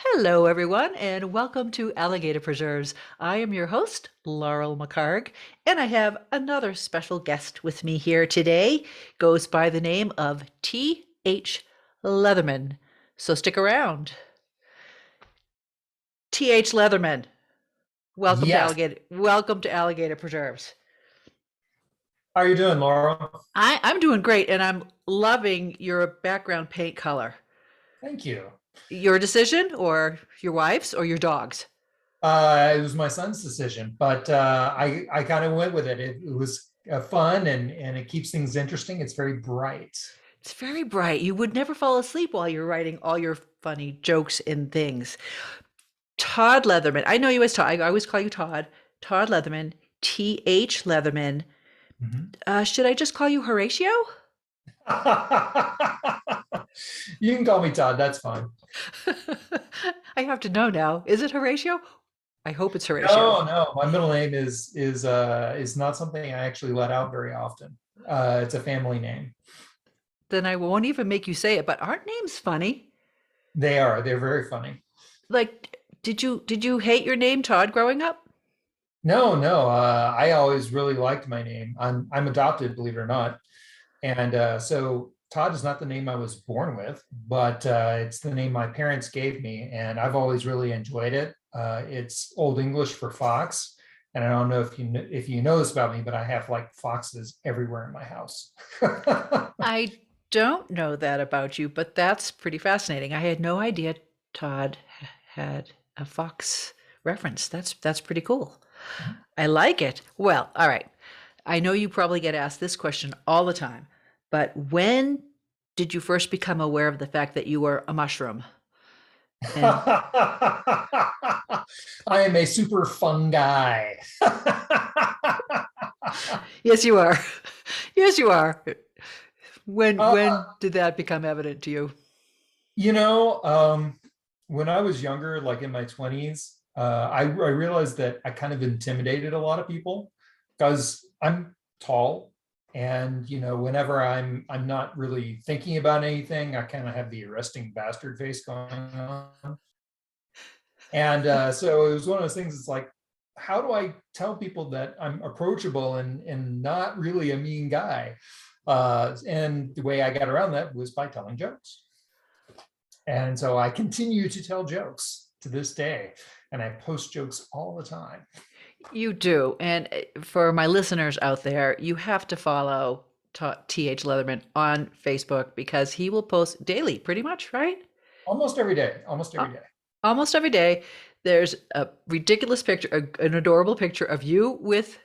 Hello, everyone, and welcome to Alligator Preserves. I am your host, Laurel McHargue, and I have another special guest with me here today. Goes by the name of T.H. Leatherman. So stick around. T.H. Leatherman, welcome to Yes. Alligator Preserves. How are you doing, Laura? I'm doing great, and I'm loving your background paint color. Thank you. Your decision, or your wife's, or your dog's? It was my son's decision, but I kind of went with it. It was fun and it keeps things interesting. It's very bright. It's very bright. You would never fall asleep while you're writing all your funny jokes and things. Todd Leatherman. I know you as Todd. I always call you Todd. Todd Leatherman. T.H. Leatherman. Mhm. Should I just call you Horatio? You can call me Todd. That's fine. I have to know now. Is it Horatio? I hope it's Horatio. No, no, my middle name is not something I actually let out very often. It's a family name. Then I won't even make you say it, but aren't names funny? They are. They're very funny. Like, did you hate your name Todd growing up? No, no. I always really liked my name. I'm adopted, believe it or not. And so Todd is not the name I was born with, but it's the name my parents gave me, and I've always really enjoyed it. It's Old English for fox, and I don't know if you know this about me, but I have like foxes everywhere in my house. I don't know that about you, but that's pretty fascinating. I had no idea Todd had a fox reference. That's pretty cool. I like it. Well, all right. I know you probably get asked this question all the time, but when did you first become aware of the fact that you were a mushroom? And I am a super fun guy. yes, you are. Yes, you are. When uh, did that become evident to you? You know, when I was younger, like in my 20s, I realized that I kind of intimidated a lot of people because I'm tall, and whenever I'm not really thinking about anything, I kind of have the arresting bastard face going on. And so it was one of those things. It's like, how do I tell people that I'm approachable and not really a mean guy? And the way I got around that was by telling jokes. And so I continue to tell jokes to this day, and I post jokes all the time. You do. And for my listeners out there, you have to follow T.H. Leatherman on Facebook because he will post daily, pretty much, right? Almost every day, almost Uh, every day. Almost every day. There's a ridiculous picture, an adorable picture of you with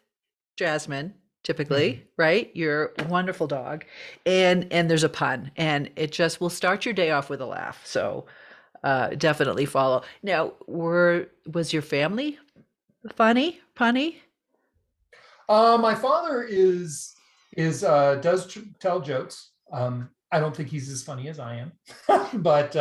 Jasmine, typically, right? Your wonderful dog. And there's a pun. And it just will start your day off with a laugh. So definitely follow. Now, was your family funny, punny? My father is tell jokes. I don't think he's as funny as I am, but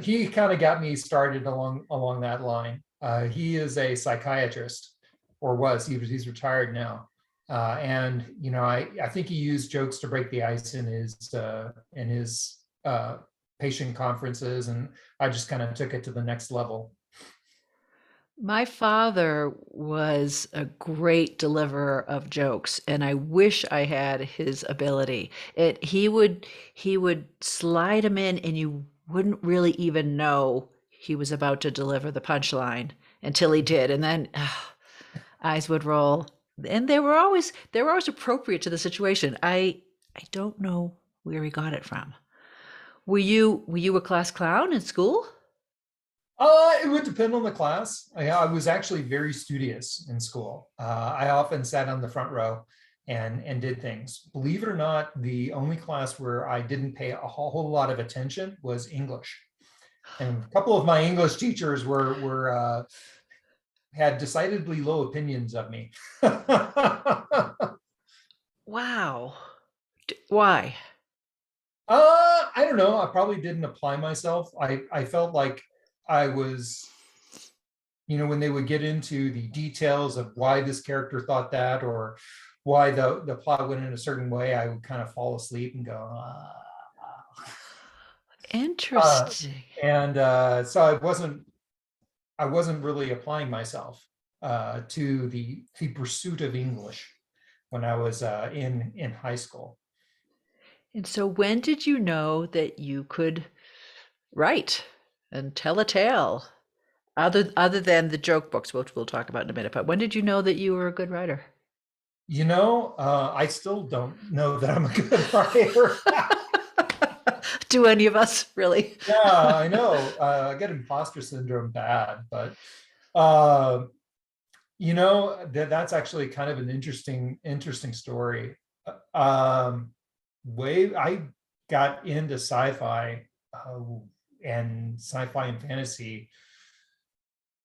he kind of got me started along that line. He is a psychiatrist, or was. He's retired now, and I think he used jokes to break the ice in his patient conferences, and I just kind of took it to the next level. My father was a great deliverer of jokes, and I wish I had his ability. He would slide them in, and you wouldn't really even know he was about to deliver the punchline until he did, and then eyes would roll. And they were always appropriate to the situation. I don't know where he got it from. Were you a class clown in school? It would depend on the class. I was actually very studious in school. I often sat on the front row and did things. Believe it or not, the only class where I didn't pay a whole lot of attention was English. And a couple of my English teachers were had decidedly low opinions of me. Wow. Why? I don't know. I probably didn't apply myself. I felt like I was, when they would get into the details of why this character thought that, or why the plot went in a certain way, I would kind of fall asleep and go, Uh, Interesting. and so I wasn't really applying myself to the pursuit of English when I was in high school. And so when did you know that you could write and tell a tale? Other than the joke books, which we'll talk about in a minute, but when did you know that you were a good writer? I still don't know that I'm a good writer. Do any of us really? Yeah, I know. I get imposter syndrome bad, but uh, that's actually kind of an interesting story. Um, way I got into sci-fi and fantasy.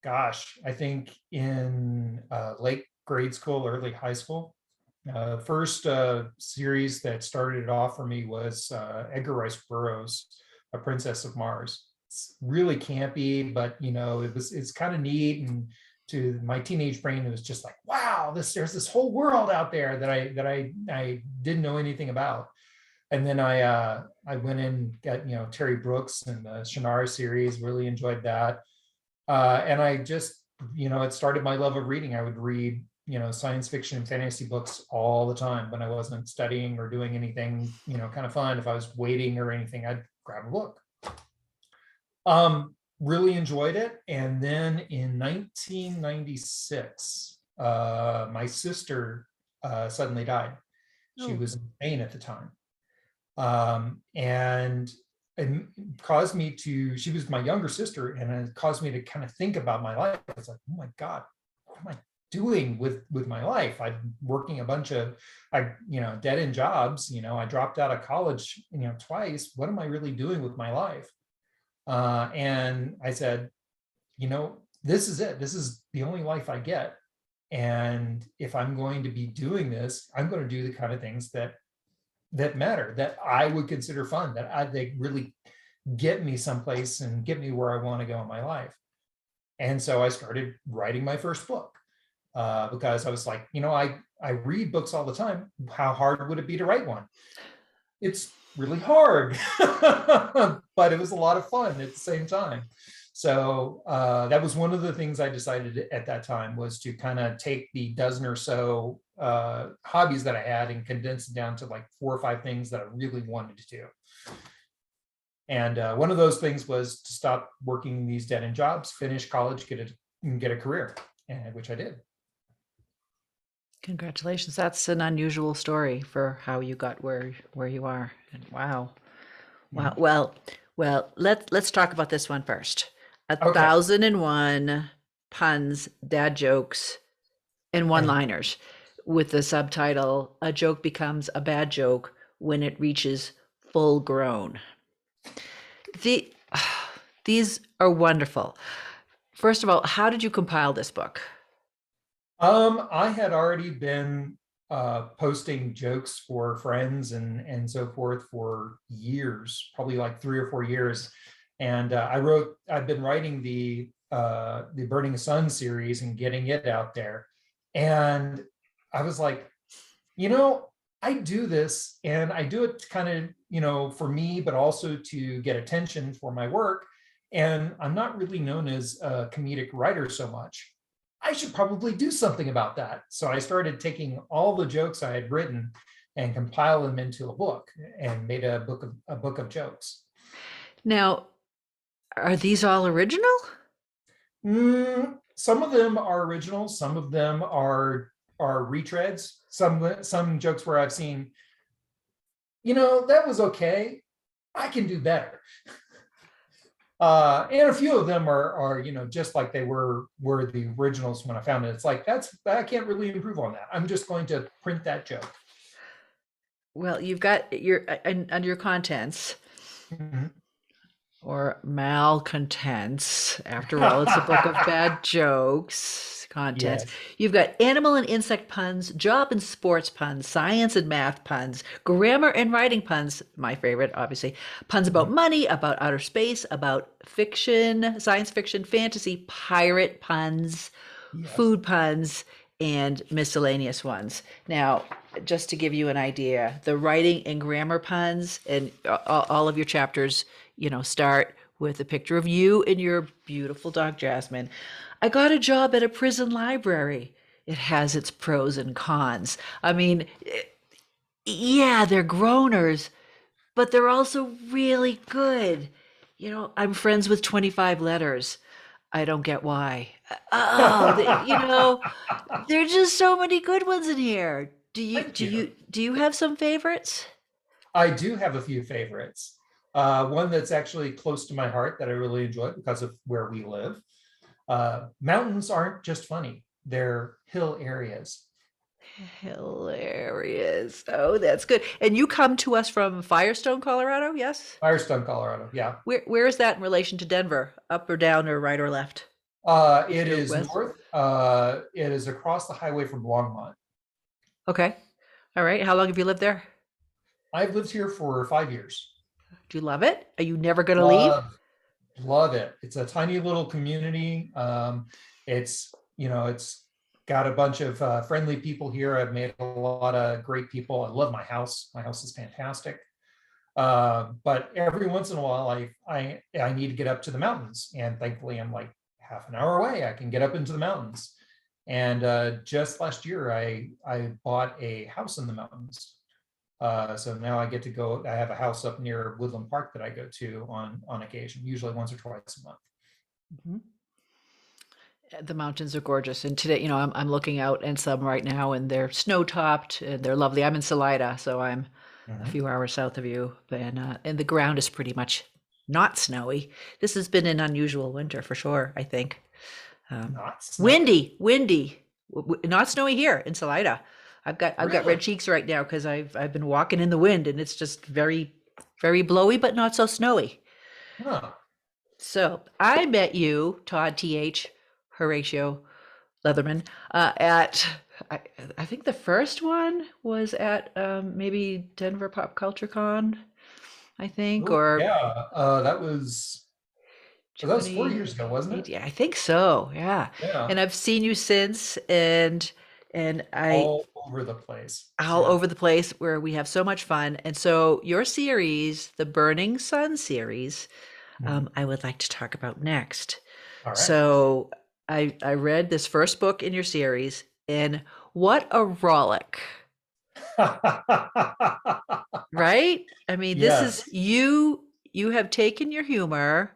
Gosh, I think in late grade school, early high school. First series that started it off for me was Edgar Rice Burroughs' A Princess of Mars. It's really campy, but it's kind of neat. And to my teenage brain, it was just like, wow, there's this whole world out there that I didn't know anything about. And then I went in, got Terry Brooks and the Shannara series, really enjoyed that. And I just, it started my love of reading. I would read, science fiction and fantasy books all the time when I wasn't studying or doing anything, kind of fun. If I was waiting or anything, I'd grab a book. Really enjoyed it. And then in 1996, my sister suddenly died. She Oh, was in Spain at the time. And it caused me to, she was my younger sister, and it caused me to kind of think about my life. It's like, oh my God, what am I doing with my life? I'm working a bunch of dead end jobs. I dropped out of college twice. What am I really doing with my life? And I said, this is it. This is the only life I get. And if I'm going to be doing this, I'm going to do the kind of things that matter, that I would consider fun, they really get me someplace and get me where I want to go in my life. And so I started writing my first book because I was like, I read books all the time. How hard would it be to write one? It's really hard, but it was a lot of fun at the same time. So that was one of the things I decided at that time, was to kind of take the dozen or so hobbies that I had and condense it down to like 4 or 5 things that I really wanted to do. And one of those things was to stop working these dead end jobs, finish college, get a career, and which I did. congratulations. That's an unusual story for how you got where you are. And wow. Wow. Mhm. Well, let's talk about this one first. A Okay. thousand and one puns, dad jokes, and And one-liners with the subtitle, A Joke Becomes a Bad Joke When It Reaches Full Grown. The these are wonderful. First of all, how did you compile this book? I had already been posting jokes for friends and so forth for years, probably like 3 or 4 years. And I've been writing the Burning Sun series and getting it out there. And I was like, you know, I do this, and I do it kind of, for me, but also to get attention for my work. And I'm not really known as a comedic writer so much. I should probably do something about that. So I started taking all the jokes I had written and compile them into a book, and made a book of jokes. Now, are these all original? Some of them are original, some of them are retreads. Some jokes where I've seen, that was okay. I can do better. And a few of them are just like they were the originals when I found it. It's like, I can't really improve on that. I'm just going to print that joke. Well, you've got your under your contents Mhm. or malcontents. After all, it's a book of bad jokes, contents. Yes. You've got animal and insect puns, job and sports puns, science and math puns, grammar and writing puns, my favorite, obviously, puns about Mhm. money, about outer space, about fiction, science fiction, fantasy, pirate puns, Yes. food puns, and miscellaneous ones. Now, just to give you an idea, the writing and grammar puns and all of your chapters, start with a picture of you and your beautiful dog Jasmine. I got a job at a prison library. It has its pros and cons. I mean, yeah, they're groaners, but they're also really good. I'm friends with 25 letters. I don't get why. Oh, there are just so many good ones in here. Do you Thank do you. you do you have some favorites? I do have a few favorites. One that's actually close to my heart that I really enjoy because of where we live. Mountains aren't just funny, they're hill areas. Hilarious. Oh, that's good. And you come to us from Firestone, Colorado, yes? Firestone, Colorado. Yeah. Where is that in relation to Denver? Up or down or right or left? It East or is west? north. It is across the highway from Longmont. Okay. All right. How long have you lived there? I've lived here for 5 years. Do you love it? Are you never going to leave? Love, love it. It's a tiny little community. It's got a bunch of friendly people here. I've made a lot of great people. I love my house. My house is fantastic. But every once in a while, I need to get up to the mountains, and thankfully, I'm like half an hour away. I can get up into the mountains. And just last year, I bought a house in the mountains. So now I get to go. I have a house up near Woodland Park that I go to on occasion, usually once or twice a month. Mhm. The mountains are gorgeous. And today, I'm looking out and some right now, and they're snow topped and they're lovely. I'm in Salida, so I'm a Mhm. few hours south of you, and the ground is pretty much not snowy. This has been an unusual winter for sure, I think. Not snowy. Windy, not snowy here in Salida. I've got red Really? cheeks right now because I've been walking in the wind, and it's just very, very blowy, but not so snowy. Huh. So I met you, Todd TH, Horatio Leatherman, at I, I think the first one was at maybe Denver Pop Culture Con, I think, Oh, or yeah. That was 4 years ago, wasn't it? 2018. I think so, yeah. Yeah. And I've seen you since, and I All over the place. all Yeah. over the place where we have so much fun. And so your series, the Burning Sun series, Mhm. I would like to talk about next. All right. So I read this first book in your series, and what a rollick, right? I mean, this is Yes. you have taken your humor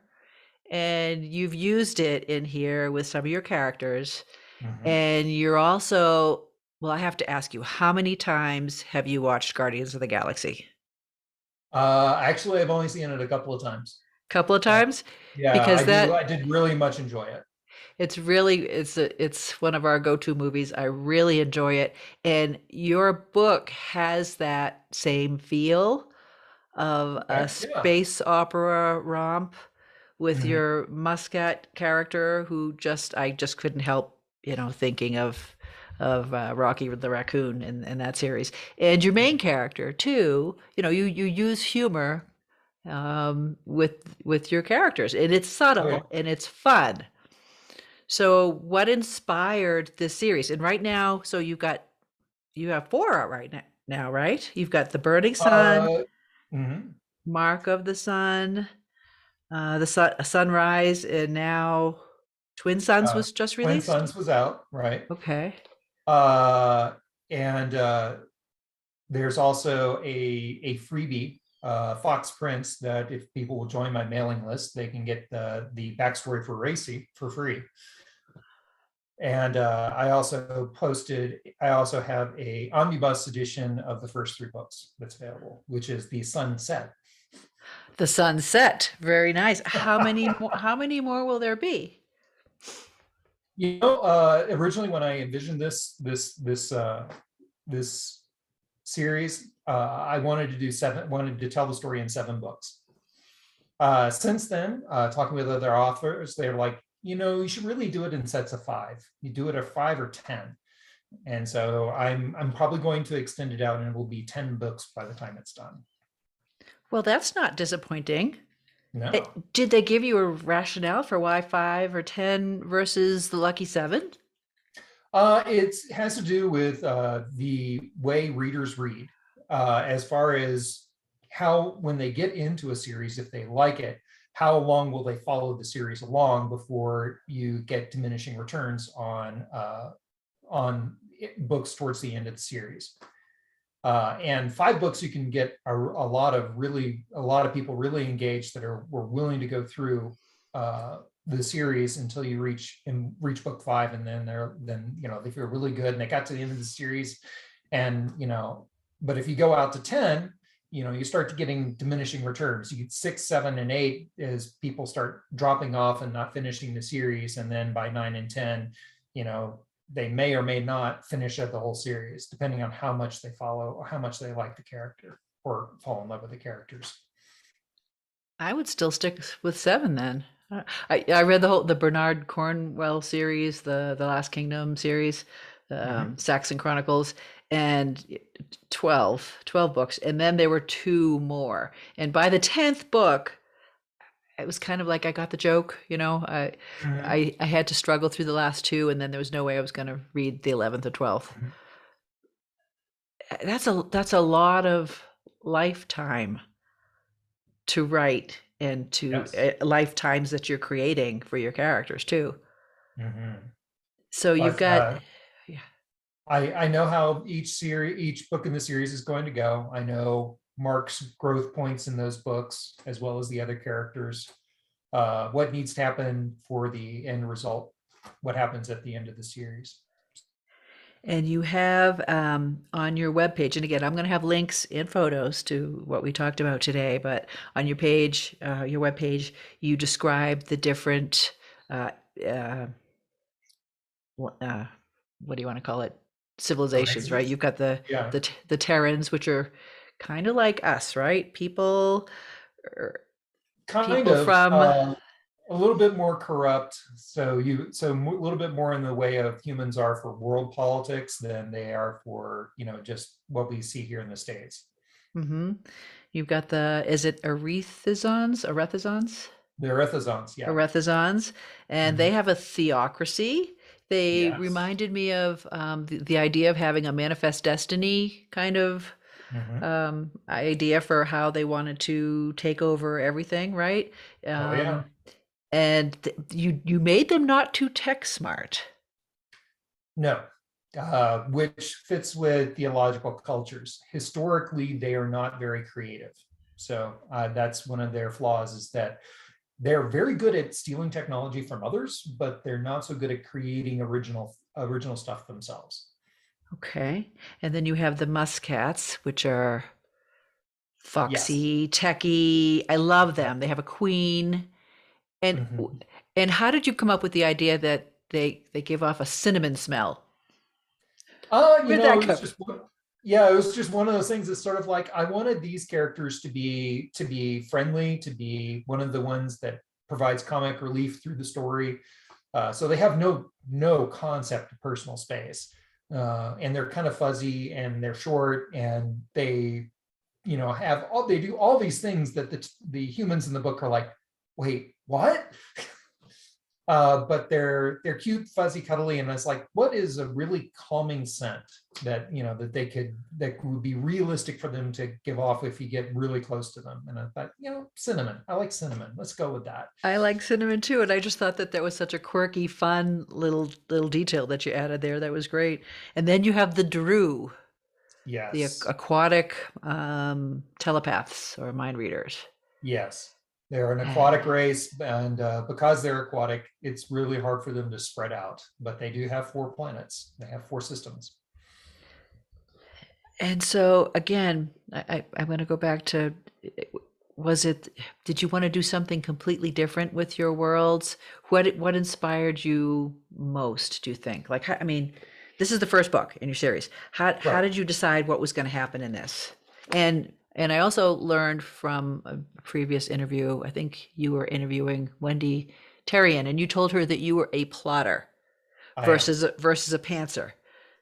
and you've used it in here with some of your characters, Mhm. and you're also, well, I have to ask you, how many times have you watched Guardians of the Galaxy? Actually, I've only seen it a couple of times. Couple of Uh, times? yeah, Because I do. that I did really much enjoy it. it's one of our go-to movies. I really enjoy it. And your book has that same feel of a Okay. Yeah. space opera romp with Mhm. your Muscat character who I just couldn't help, thinking of Rocky the Raccoon in that series. And your main character too, you use humor with your characters, and it's Oh yeah. subtle and it's fun. So what inspired this series? And right now, so you have four out right now, right? You've got The Burning Sun, Uh, mhm. Mark of the Sun, the Sunrise, and now Twin Suns uh, was just Twin released. Suns was out, right? Okay. Uh, and there's also a freebie, Fox Prints, that if people will join my mailing list, they can get the backstory for Racy for free. And I also have a omnibus edition of the first three books that's available, which is the Sunset. The Sunset, very nice. How many more will there be? Originally when I envisioned this series, I wanted to tell the story in 7 books. Since then, talking with other authors, they're like, you should really do it in sets of 5. You do it at 5 or 10. And so I'm probably going to extend it out, and it will be 10 books by the time it's done. Well, that's not disappointing. No. Did they give you a rationale for why 5 or 10 versus the lucky 7? It has to do with the way readers read, as far as how, when they get into a series, if they like it, how long will they follow the series along before you get diminishing returns on books towards the end of the series. And 5 books, you can get a lot of people really engaged that were willing to go through the series until you reach book 5, and then they feel really good and they got to the end of the series, and but if you go out to 10, you start getting diminishing returns. You get 6, 7, and 8 as people start dropping off and not finishing the series, and then by 9 and 10, they may or may not finish up the whole series, depending on how much they follow or how much they like the character or fall in love with the characters. I would still stick with 7 then. I read the Bernard Cornwell series, the Last Kingdom series, Saxon Chronicles, and 12 books, and then there were 2 more. And by the 10th book, it was kind of like I got the joke, I had to struggle through the last 2, and then there was no way I was going to read the 11th or 12th. That's a lot of lifetime to write, and to Yes. lifetimes that you're creating for your characters too. So you've But got, yeah. I know how each book in the series is going to go. I know Mark's growth points in those books, as well as the other characters. What needs to happen for the end result, what happens at the end of the series. And you have on your webpage, and again, I'm going to have links and photos to what we talked about today, but on your page, your webpage, you describe the different, what do you want to call it? Civilizations, right? Races? You've got Yeah, the Terrans, which are kind of like us, right? Er, kind people of. from, A little bit more corrupt. So a little bit more in the way of humans are for world politics than they are for, just what we see here in the States. mhm. You've got is it Arethizons? The Arithazons, yeah. Arethizons, and they Mhm. have a theocracy. They Yes. reminded me of the idea of having a manifest destiny kind of Mhm. idea for how they wanted to take over everything, right? Oh, yeah. And you made them not too tech smart. No. Which fits with theological cultures. Historically, they are not very creative. So that's one of their flaws, is that they're very good at stealing technology from others, but they're not so good at creating original stuff themselves. Okay. And then you have the Muscats, which are Yes. foxy, techy. I love them. They Exactly. have a queen. And Mhm. how did you come up with the idea that they give off a cinnamon smell? Where did that It was come? just yeah, it was just one of those things that's sort of like, I wanted these characters to be friendly, to be one of the ones that provides comic relief through the story. So they have no concept of personal space, and they're kind of fuzzy and they're short, and they they do all these things that the humans in the book are like, wait, what? But they're cute, fuzzy, cuddly, and it's like, what is a really calming scent that that would be realistic for them to give off if you get really close to them? And I thought, cinnamon. I like cinnamon. Let's go with that. I like cinnamon too, and I just thought that was such a quirky, fun little detail that you added there. That was great. And then you have the Drew, the Yes, aquatic telepaths or mind readers. yes. They're an And, aquatic race, and because they're aquatic, it's really hard for them to spread out. But they do have 4 planets. They have 4 systems. so again, I'm going to go back to, was it, did you want to do something completely different with your worlds? What inspired you most, do you think? Like, I mean, this is the first book in your series. How Right. did you decide what was going to happen in this? And I also learned from a previous interview, I think you were interviewing Wendy Terrian, and you told her that you were a plotter I am. versus a pantser.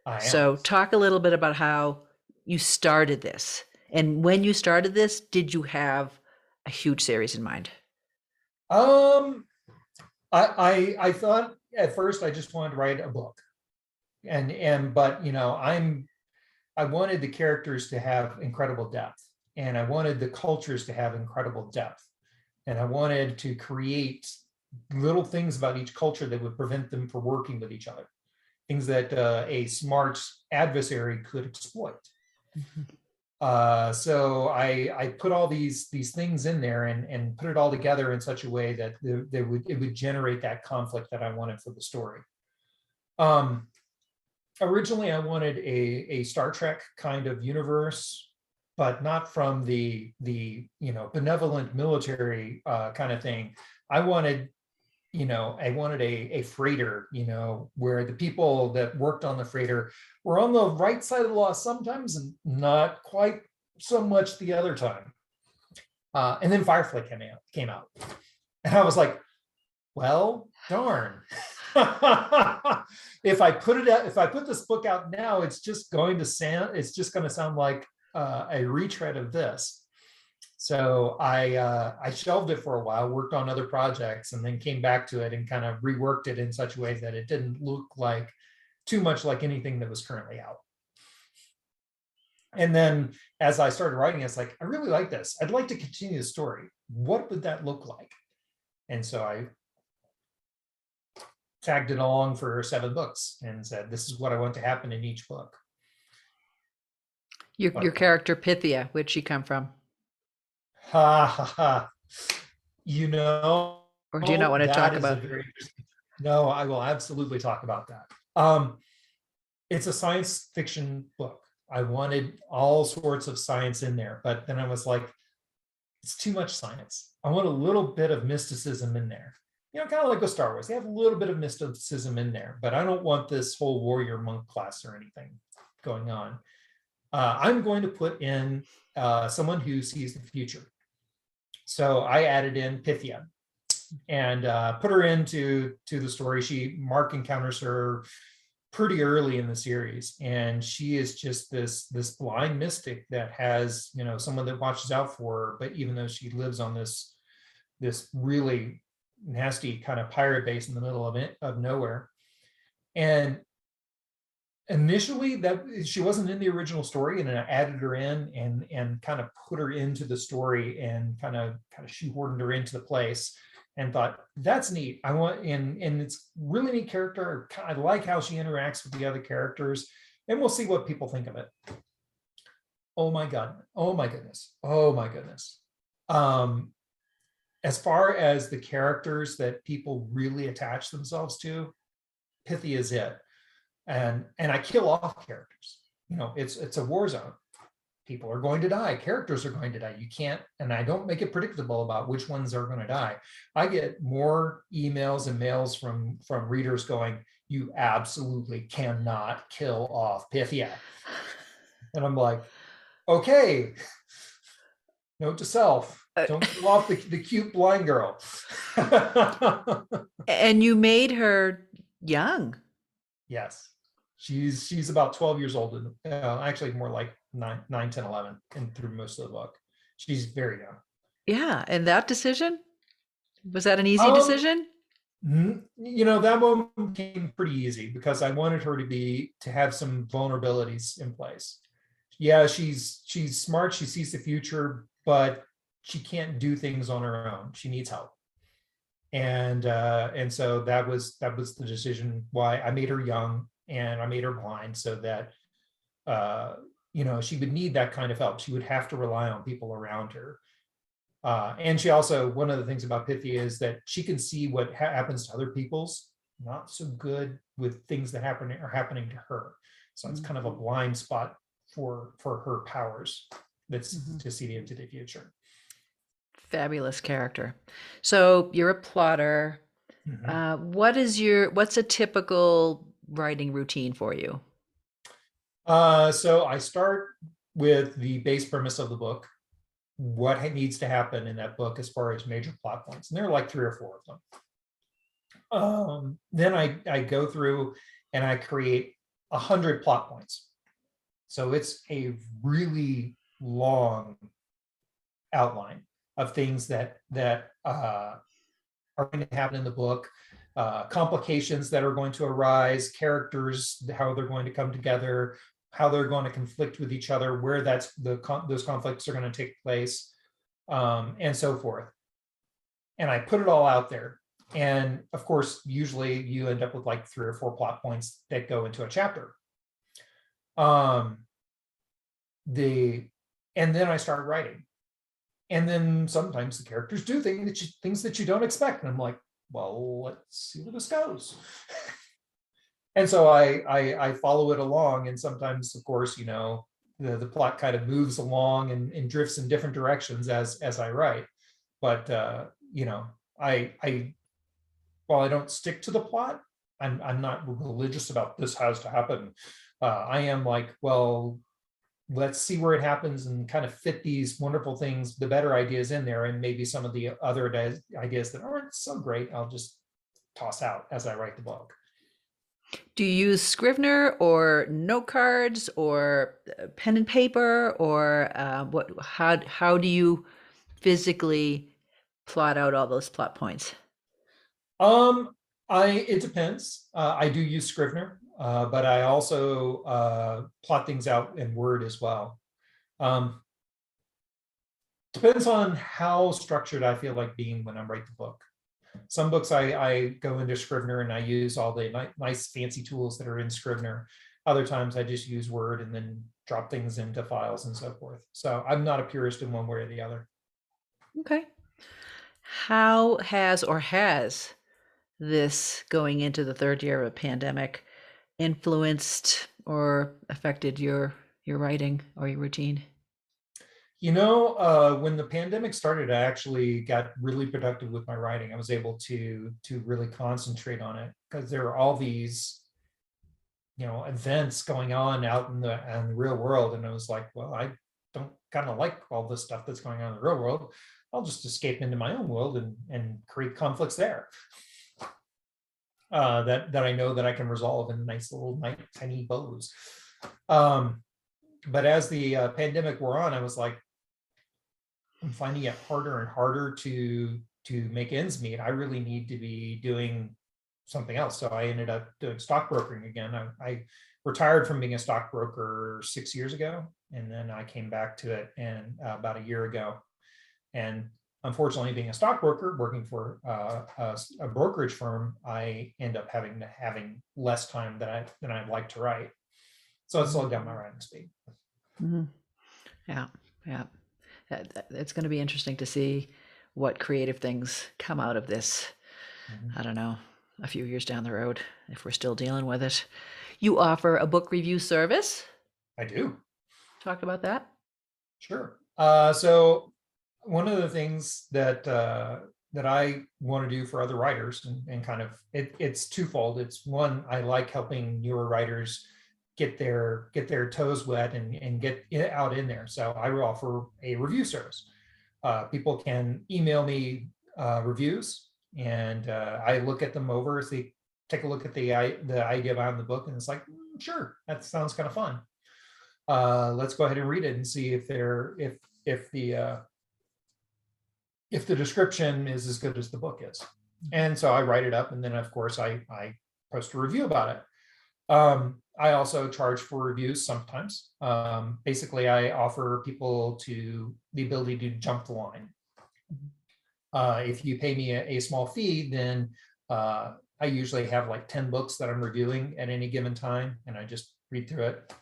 I am. So talk a little bit about how you started this. And when you started this, did you have a huge series in mind? Um, I thought at first I just wanted to write a book, but I wanted the characters to have incredible depth. and I wanted the cultures to have incredible depth. And I wanted to create little things about each culture that would prevent them from working with each other, things that a smart adversary could exploit. Mhm. So I put all these things in there and put it all together in such a way that it would generate that conflict that I wanted for the story. Um, Originally, I wanted a Star Trek kind of universe, but not from the benevolent military kind of thing. I wanted a freighter, where the people that worked on the freighter were on the right side of the law sometimes and not quite so much the other time. And then Firefly came out. And I was like, well, darn. If I put this book out now, it's just going to sound like a retread of this. So I shelved it for a while, worked on other projects, and then came back to it and kind of reworked it in such a way that it didn't look like too much like anything that was currently out. And then as I started writing, it's like, I really like this. I'd like to continue the story. What would that look like? And so I tagged it along for 7 books and said, this is what I want to happen in each book. Your character Pythia, where'd she come from? Ha ha ha. You know, Or do you not want to that talk is a about? very interesting. No, I will absolutely talk about that. It's a science fiction book. I wanted all sorts of science in there, but then I was like, it's too much science. I want a little bit of mysticism in there. Kind of like with Star Wars. They have a little bit of mysticism in there, but I don't want this whole warrior monk class or anything going on. I'm going to put in someone who sees the future. So I added in Pythia and put her into the story. Mark encounters her pretty early in the series, and she is just this blind mystic that has someone that watches out for her. But even though she lives on this really nasty kind of pirate base in the middle of nowhere, and initially that she wasn't in the original story, and then I added her in and kind of put her into the story and kind of shoehorned her into the place and thought, that's neat. I want, and it's really neat character. I like how she interacts with the other characters, and we'll see what people think of it. Oh my God. Oh my goodness. Oh my goodness. As far as the characters that people really attach themselves to, Pythia is it. And I kill off characters. It's a war zone. People are going to die. Characters are going to die. You can't, and I don't make it predictable about which ones are going to die. I get more emails and mails from readers going, you absolutely cannot kill off Pythia. And I'm like, okay, note to self, don't kill off the cute blind girl. And you made her young. Yes. She's about 12 years old, and actually more like 9, 10, 11, and through most of the book. She's very young. Yeah, and that decision, was that an easy Um, decision? that one came pretty easy because I wanted her to have some vulnerabilities in place. Yeah, she's smart, she sees the future, but she can't do things on her own. She needs help. And so that was the decision why I made her young and I made her blind, so that she would need that kind of help. She would have to rely on people around her. And she also, one of the things about Pythia is that she can see what happens to other people's not so good with things that are happening to her. So it's kind of a blind spot for her powers. That's to see into the future. Fabulous character. So you're a plotter. What's a typical writing routine for you? So I start with the base premise of the book, what needs to happen in that book as far as major plot points, and there are like 3 or 4 of them. Then I go through and I create 100 plot points. So it's a really long outline of things that are going to happen in the book, complications that are going to arise, characters, how they're going to come together, how they're going to conflict with each other, where those conflicts are going to take place, and so forth. And I put it all out there. And of course, usually you end up with like 3 or 4 plot points that go into a chapter. Um, and then I started writing. And then sometimes the characters do things that you don't expect. And I'm like, well, let's see where this goes. And so I follow it along. And sometimes, of course, the plot kind of moves along and drifts in different directions as I write. But I while I don't stick to the plot, I'm not religious about this has to happen. I am like, well, let's see where it happens and kind of fit these wonderful things, the better ideas in there, and maybe some of the other ideas that aren't so great, I'll just toss out as I write the book. Do you use Scrivener or note cards or pen and paper or what? How do you physically plot out all those plot points? Um, it depends. I do use Scrivener, but I also plot things out in Word as well. Um, Depends on how structured I feel like being when I write the book. Some books I go into Scrivener and I use all the nice fancy tools that are in Scrivener. Other times I just use Word and then drop things into files and so forth. So I'm not a purist in one way or the other. Okay. How has this going into the third year of a pandemic influenced or affected your writing or your routine? When the pandemic started, I actually got really productive with my writing. I was able to really concentrate on it because there are all these events going on out in the real world, and I was like, well, I don't kind of like all this stuff that's going on in the real world. I'll just escape into my own world and create conflicts there that I know that I can resolve in nice little tiny bows. But as the pandemic wore on, I was like, I'm finding it harder and harder to make ends meet. I really need to be doing something else. So I ended up doing stockbrokering again. I retired from being a stockbroker 6 years ago, and then I came back to it and about a year ago. And unfortunately, being a stockbroker, working for a brokerage firm, I end up having less time than I'd like to write. So it slowed down my writing speed. Mm-hmm. Yeah, yeah. It's going to be interesting to see what creative things come out of this. Mhm. I don't know, a few years down the road, if we're still dealing with it. You offer a book review service. I do. Talk about that. Sure. So one of the things that I want to do for other writers and kind of it's twofold. It's one, I like helping newer writers get their toes wet and get it out in there. So I will offer a review service. People can email me reviews, and I look at them over. So they take a look at the idea behind the book, and it's like, sure, that sounds kind of fun. Let's go ahead and read it and see if the description is as good as the book is. And so I write it up, and then of course I post a review about it. I also charge for reviews sometimes. Basically, I offer people the ability to jump the line. If you pay me a small fee, then I usually have like 10 books that I'm reviewing at any given time, and I just read through it.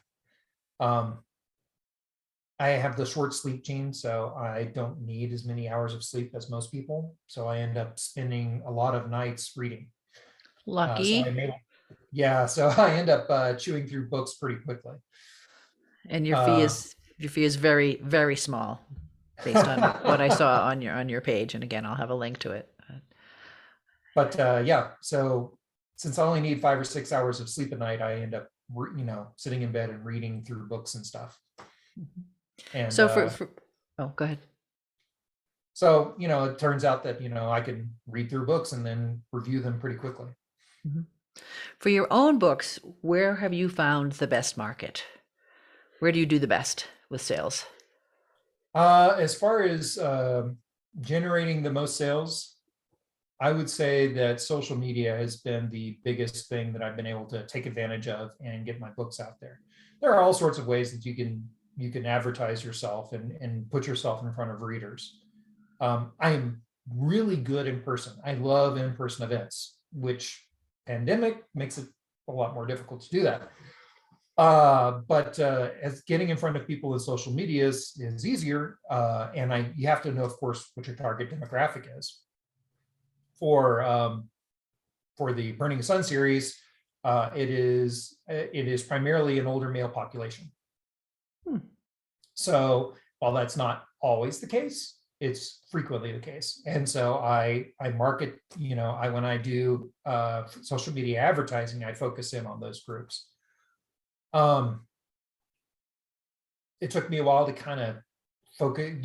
I have the short sleep gene, so I don't need as many hours of sleep as most people. So I end up spending a lot of nights reading. So Lucky. so I end up chewing through books pretty quickly. And Uh, your fee is very, very small based on what I saw on your page. And again, I'll have a link to it. but yeah, so since I only need 5 or 6 hours of sleep a night, I end up sitting in bed and reading through books and stuff. And So for oh, go ahead. so it turns out that I can read through books and then review them pretty quickly. Mhm. For your own books, where have you found the best market? Where do you do the best with sales? As far as generating the most sales, I would say that social media has been the biggest thing that I've been able to take advantage of and get my books out there. there are all sorts of ways that you can advertise yourself and put yourself in front of readers. I am really good in person. I love in-person events, which pandemic makes it a lot more difficult to do that. But as getting in front of people with social media is easier, and you have to know, of course, what your target demographic is. For the Burning Sun series, it is primarily an older male population. So while that's not always the case, it's frequently the case. And so I market, when I do social media advertising, I focus in on those groups. It took me a while to kind of focus,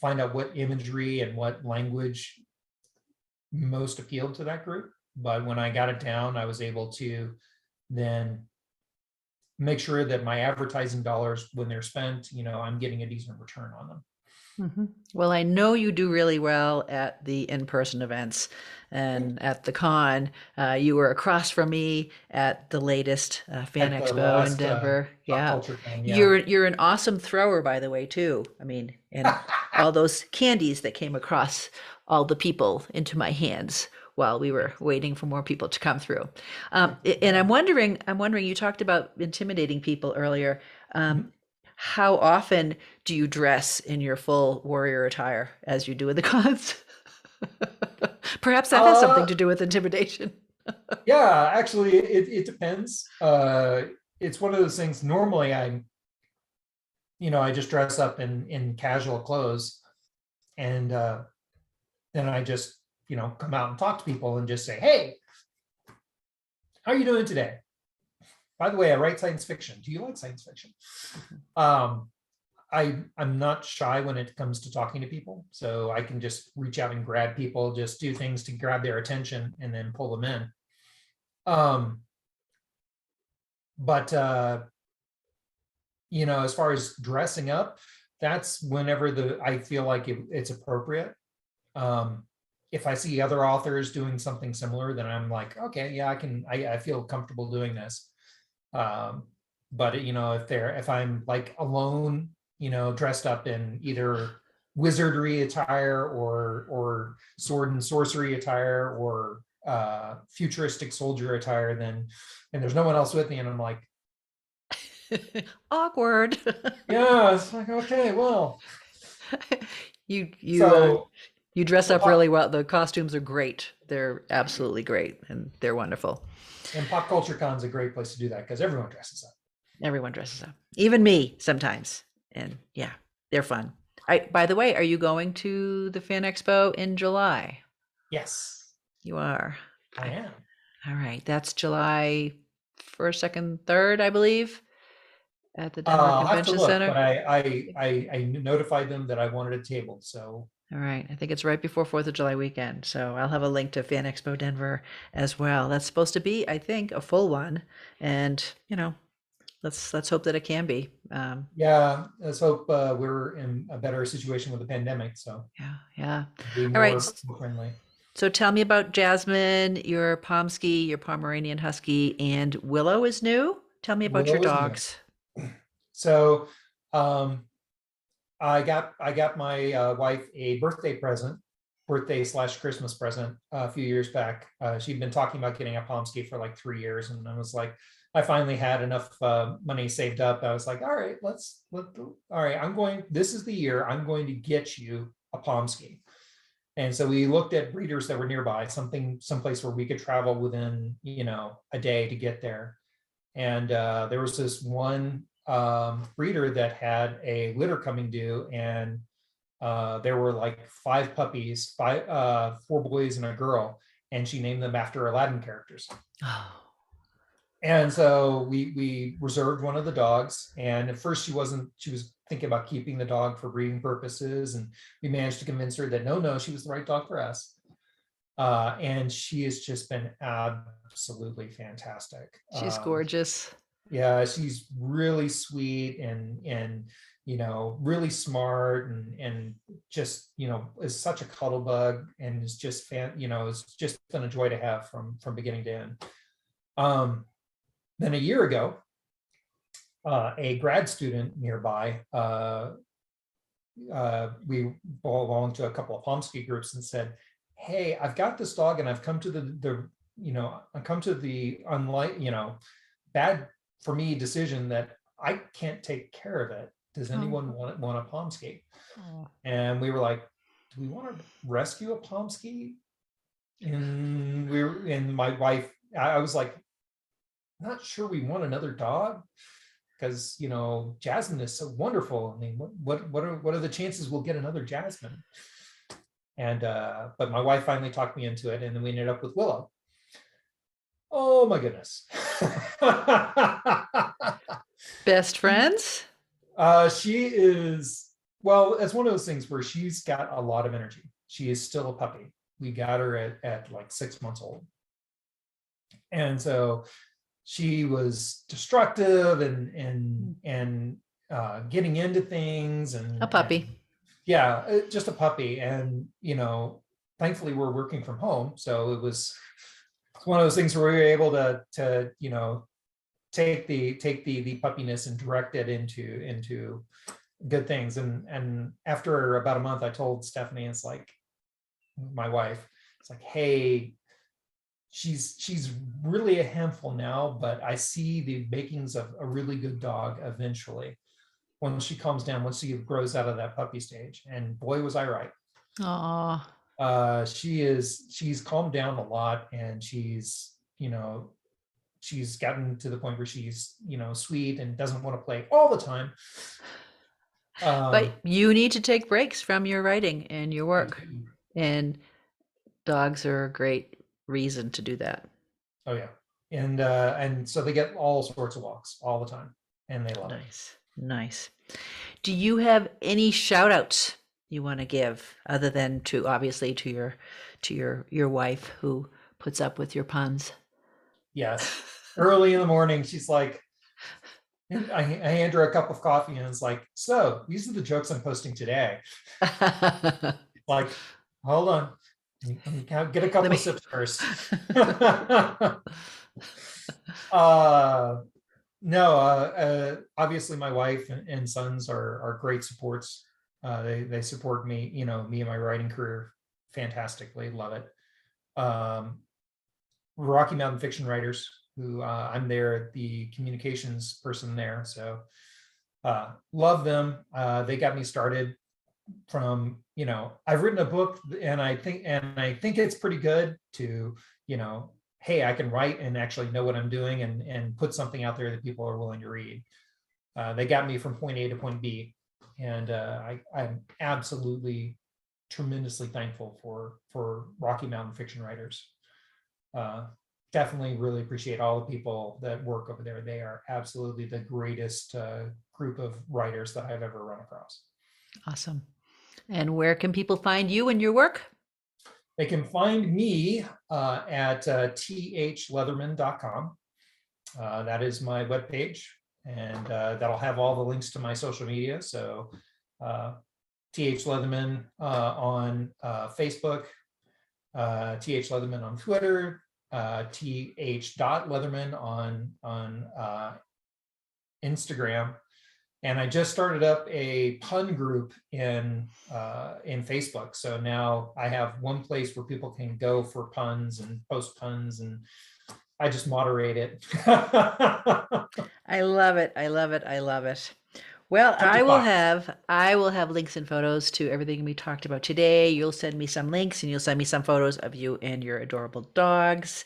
find out what imagery and what language most appealed to that group. But when I got it down, I was able to then make sure that my advertising dollars, when they're spent, I'm getting a decent return on them. Well, I know you do really well at the in-person events and at the con. You were across from me at the latest Fan At the Expo in last Denver. pop Yeah. culture con, yeah. You're an awesome thrower, by the way, too. I mean, and all those candies that came across all the people into my hands while we were waiting for more people to come through. And I'm wondering, you talked about intimidating people earlier. Mhm. How often do you dress in your full warrior attire as you do in the cons? Perhaps that has something Uh, to do with intimidation. yeah, actually, it depends. It's one of those things. Normally, I just dress up in casual clothes, and then I just, come out and talk to people and just say, "Hey, how are you doing today? By the way, I write science fiction. Do you like science fiction?" Um, I'm not shy when it comes to talking to people, so I can just reach out and grab people, just do things to grab their attention and then pull them in. But as far as dressing up, that's whenever I feel like it's appropriate. If I see other authors doing something similar, then I'm like, okay, yeah, I feel comfortable doing this. But if I'm like alone, dressed up in either wizardry attire or sword and sorcery attire or futuristic soldier attire, and there's no one else with me, and I'm like, Awkward. yeah, it's like, okay, well, You you uh so you dress so up really well. The costumes are great. They're absolutely great and they're wonderful. and Pop Culture Con's a great place to do that because everyone dresses up. Everyone dresses up. Even me sometimes. And yeah, they're fun. By the way, are you going to the Fan Expo in July? Yes, You are. I am. All right. That's July 1st, 2nd, 3rd, I believe, at the Denver I'll have to Convention look, but Center. I notified them that I wanted a table. So All right. I think it's right before 4th of July weekend. So I'll have a link to Fan Expo Denver as well. That's supposed to be, I think, a full one. And, let's hope that it can be. yeah, let's hope we're in a better situation with the pandemic. So Yeah, yeah. be All right. more friendly. So tell me about Jasmine, your Pomsky, your Pomeranian Husky, and Willow is new. Tell me about your Willow is new. dogs. So um, I got my wife a birthday/Christmas present a few years back. She'd been talking about getting a Pomsky for like 3 years, and I was like, I finally had enough money saved up. I was like, all right, all right, this is the year I'm going to get you a Pomsky. And so we looked at breeders that were nearby, someplace where we could travel within, a day to get there. And there was this one breeder that had a litter coming due, and there were like 5 puppies, 4 boys and a girl, and she named them after Aladdin characters. Oh, And so we reserved one of the dogs, and at first she was thinking about keeping the dog for breeding purposes, and we managed to convince her that no, she was the right dog for us. And she has just been absolutely fantastic. she's gorgeous. Yeah, she's really sweet and really smart and just is such a cuddle bug, and is just it's just been a joy to have from beginning to end. Then a year ago, a grad student nearby, we belonged to a couple of Pomsky groups, and said, "Hey, I've got this dog, and I've come to I've come to the bad for me decision that I can't take care of it. Does Oh, anyone want a Pomsky?" oh. And we were like, "Do we want to rescue a Pomsky?" And my wife, I was like, "Not sure we want another dog, because Jasmine is so wonderful. I mean, what are the chances we'll get another Jasmine?" And but my wife finally talked me into it, and then we ended up with Willow. Oh my goodness. Best friends? She is, well, it's one of those things where she's got a lot of energy. She is still a puppy. We got her at like 6 months old. And so she was destructive and getting into things, A and puppy. yeah, just a puppy. And thankfully we're working from home, so it's one of those things where we were able to take the puppiness and direct it into good things. And after about a month, I told Stephanie, it's like, my wife, it's like, "Hey, she's really a handful now, but I see the makings of a really good dog eventually, when she calms down, once she grows out of that puppy stage." And boy, was I right. Oh, She's calmed down a lot, and she's gotten to the point where she's sweet and doesn't want to play all the time. but um you need to take breaks from your writing and your I work, do. and dogs are a great reason to do that. Oh yeah. And so they get all sorts of walks all the time, and they love it. Nice, nice. Do you have any shout outs you want to give, other than to obviously to your wife who puts up with your puns? Yes. Early in the morning, she's like, I hand her a cup of coffee, and it's like, "So these are the jokes I'm posting today." Like, hold on, let me get a Let couple of me. sips first. uh no, obviously my wife and sons are great supports. They support me, me and my writing career fantastically. Love it. Rocky Mountain Fiction Writers, who I'm the communications person there. So love them. They got me started from, I've written a book, and I think it's pretty good, to, hey, I can write and actually know what I'm doing, and put something out there that people are willing to read. They got me from point A to point B. And I'm absolutely tremendously thankful for Rocky Mountain Fiction Writers. uh, Definitely really appreciate all the people that work over there. They are absolutely the greatest group of writers that I've ever run across. Awesome. And where can people find you and your work? They can find me at thleatherman.com. That is my webpage, and that'll have all the links to my social media. So TH Leatherman on Facebook, TH Leatherman on Twitter, th.leatherman on Instagram. And I just started up a pun group in Facebook. So now I have one place where people can go for puns and post puns, and I just moderate it. I love it. I love it. I love it. Well, Took the box. I will have links and photos to everything we talked about today. You'll send me some links, and you'll send me some photos of you and your adorable dogs.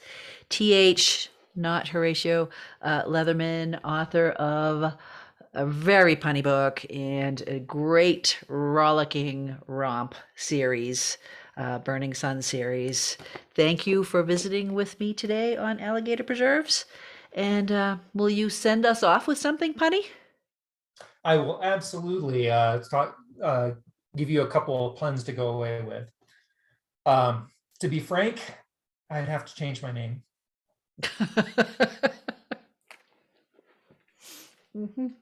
TH, not Horatio, Leatherman, author of a very punny book and a great rollicking romp series, Burning Sun series. Thank you for visiting with me today on Alligator Preserves. And will you send us off with something punny? I will absolutely give you a couple of puns to go away with. To be frank, I'd have to change my name. Mhm.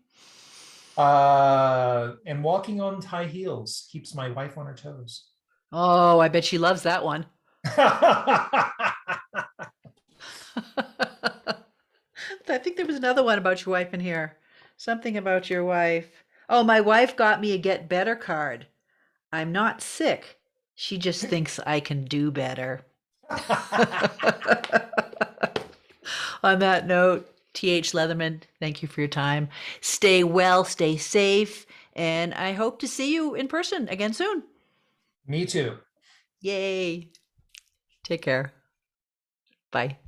And walking on high heels keeps my wife on her toes. Oh, I bet she loves that one. I think there was another one about your wife in here. Something about your wife. Oh, my wife got me a get better card. I'm not sick. She just thinks I can do better. On that note, T.H. Leatherman, thank you for your time. Stay well, stay safe, and I hope to see you in person again soon. Me too. Yay. Take care. Bye.